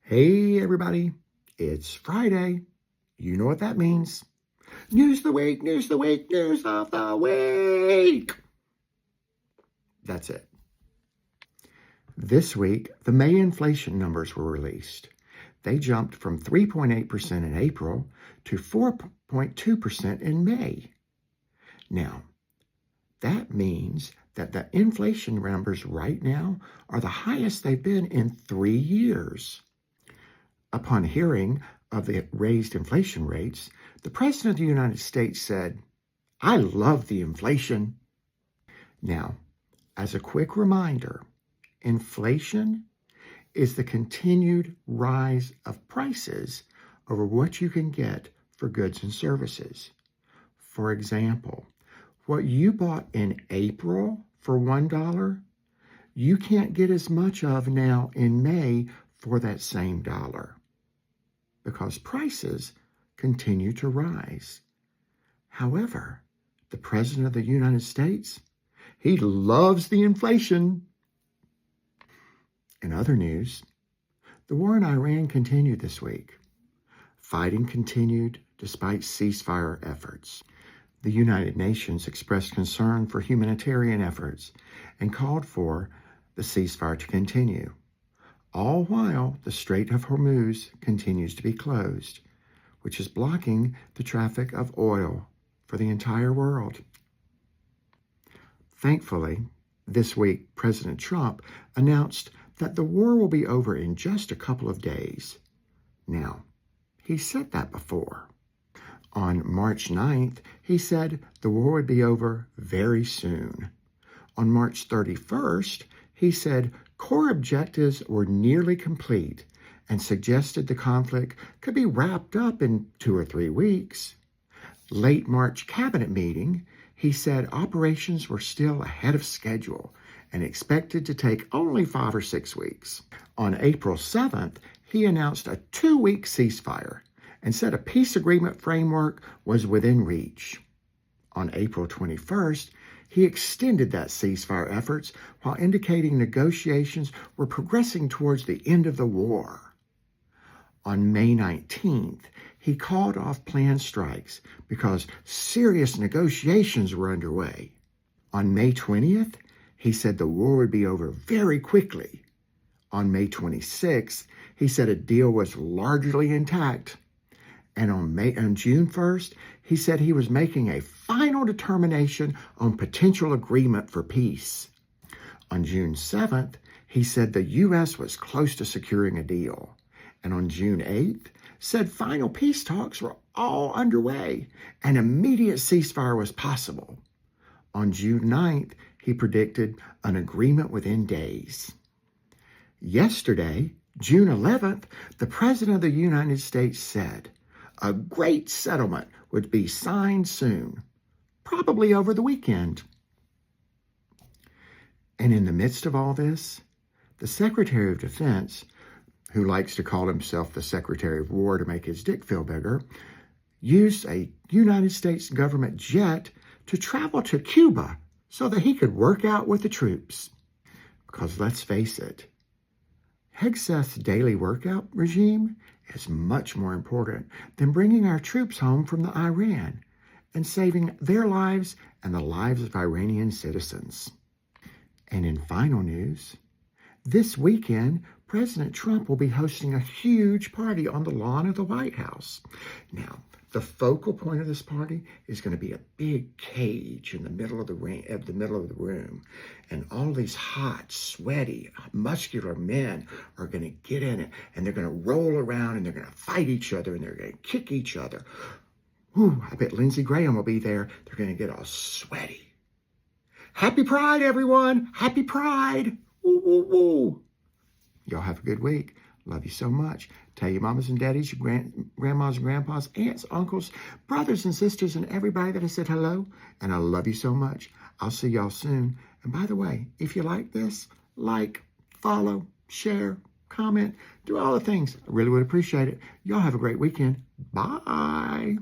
Hey, everybody. It's Friday. You know what that means. News of the week, news of the week, news of the week. That's it. This week, the May inflation numbers were released. They jumped from 3.8% in April to 4.2% in May. Now, that means that the inflation numbers right now are the highest they've been in 3 years. Upon hearing of the raised inflation rates, the President of the United States said, "I love the inflation." Now, as a quick reminder, inflation is the continued rise of prices over what you can get for goods and services. For example, what you bought in April for $1, you can't get as much of now in May for that same dollar, because prices continue to rise. However, the President of the United States, he loves the inflation. In other news, the war in Iran continued this week. Fighting continued despite ceasefire efforts. The United Nations expressed concern for humanitarian efforts and called for the ceasefire to continue, all while the Strait of Hormuz continues to be closed, which is blocking the traffic of oil for the entire world. Thankfully, this week, President Trump announced that the war will be over in just a couple of days. Now, he said that before. On March 9th, he said the war would be over very soon. On March 31st, he said core objectives were nearly complete and suggested the conflict could be wrapped up in 2 or 3 weeks. Late March cabinet meeting, he said operations were still ahead of schedule and expected to take only 5 or 6 weeks. On April 7th, he announced a 2-week ceasefire and said a peace agreement framework was within reach. On April 21st, he extended that ceasefire efforts while indicating negotiations were progressing towards the end of the war. On May 19th, he called off planned strikes because serious negotiations were underway. On May 20th, he said the war would be over very quickly. On May 26th, he said a deal was largely intact. And on June 1st, he said he was making a final determination on potential agreement for peace. On June 7th, he said the U.S. was close to securing a deal. And on June 8th, said final peace talks were all underway and immediate ceasefire was possible. On June 9th, he predicted an agreement within days. Yesterday, June 11th, the President of the United States said a great settlement would be signed soon, probably over the weekend. And in the midst of all this, the Secretary of Defense, who likes to call himself the Secretary of War to make his dick feel bigger, used a United States government jet to travel to Cuba so that he could work out with the troops. Because let's face it, Hegseth's daily workout regime is much more important than bringing our troops home from the Iran and saving their lives and the lives of Iranian citizens. And in final news, this weekend, President Trump will be hosting a huge party on the lawn of the White House. Now, the focal point of this party is going to be a big cage in the middle of the room, and all these hot, sweaty, muscular men are going to get in it, and they're going to roll around, and they're going to fight each other, and they're going to kick each other. Ooh, I bet Lindsey Graham will be there. They're going to get all sweaty. Happy Pride, everyone! Happy Pride! Woo, woo, woo! Y'all have a good week. Love you so much. Tell your mamas and daddies, your grandmas and grandpas, aunts, uncles, brothers and sisters, and everybody that I said hello. And I love you so much. I'll see y'all soon. And by the way, if you like this, like, follow, share, comment, do all the things. I really would appreciate it. Y'all have a great weekend. Bye.